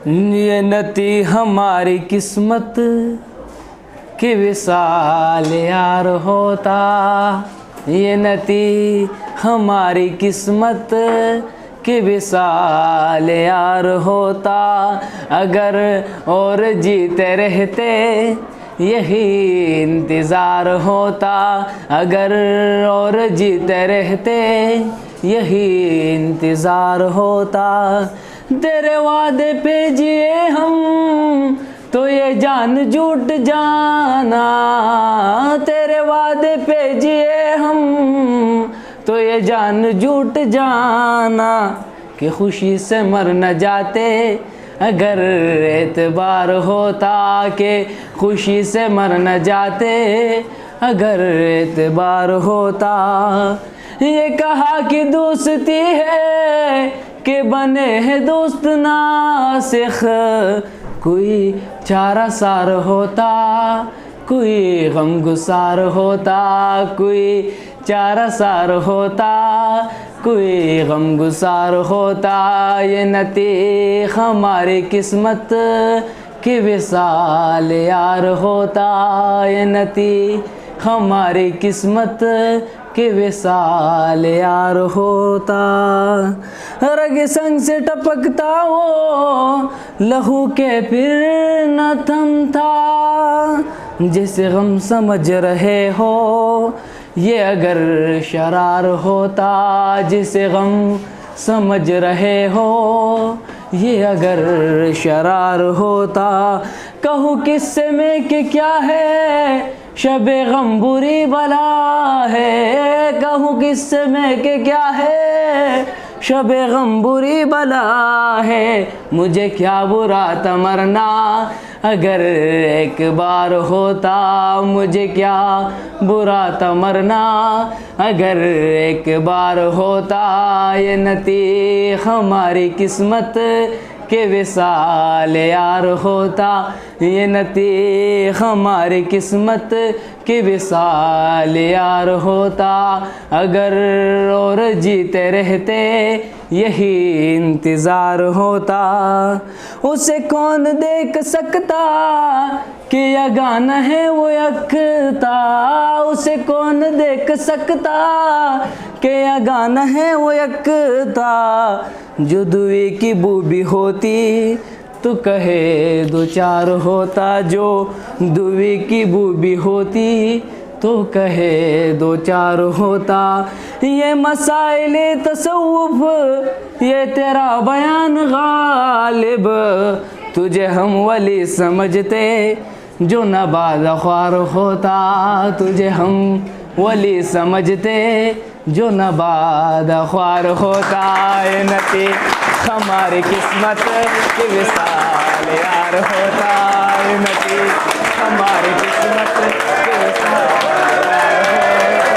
ये नती हमारी किस्मत के विसाल यार होता, ये नती हमारी किस्मत के विसाल यार होता। अगर और जीते रहते यही इंतज़ार होता, अगर और जीते रहते यही इंतज़ार होता। तेरे वादे पे जिए हम तो ये जान झूठ जाना, तेरे वादे पे जिए हम तो ये जान झूठ जाना कि खुशी से मर न जाते अगर एतबार होता, के खुशी से मर न जाते अगर एतबार होता। ये कहा कि दोस्ती है कि बने हैं दोस्त नासिख, कोई चारा सार होता कोई गम गुसार होता, कोई चारा सार होता कोई गम गुसार होता। ये नती हमारी किस्मत के विसाल यार होता, ये नती हमारी किस्मत के विसाल यार होता। रग संग से टपकता वो लहू के फिर न थमता, जिसे गम समझ रहे हो ये अगर शरार होता, जिसे गम समझ रहे हो ये अगर शरार होता। कहूँ किस्से में कि क्या है शबे गम बुरी बला है, कहूँ किस्से में कि क्या है शबे गम बुरी बला है। मुझे क्या बुरा था मरना अगर एक बार होता, मुझे क्या बुरा था मरना अगर एक बार होता। ये नती हमारी किस्मत के विसाल यार होता, ये नती हमारी किस्मत के विसाल यार होता। अगर और जीते रहते यही इंतज़ार होता। उसे कौन देख सकता कि यह गाना है वो यकता, उसे कौन देख सकता कि यह गाना है वो यकता। जो दुए की बूबी होती तो कहे दो चार होता, जो दुए की बूबी होती तो कहे दो चार होता। ये मसाइल तसव्वुफ ये तेरा बयान गालिब, तुझे हम वली समझते जो नबाद ख्वार होता, तुझे हम वली समझते जो नबाद ख्वार होता। ये नती हमारी किस्मत के विसाल यार होता, ये नती हमारी किस्मत के विसाल यार होता।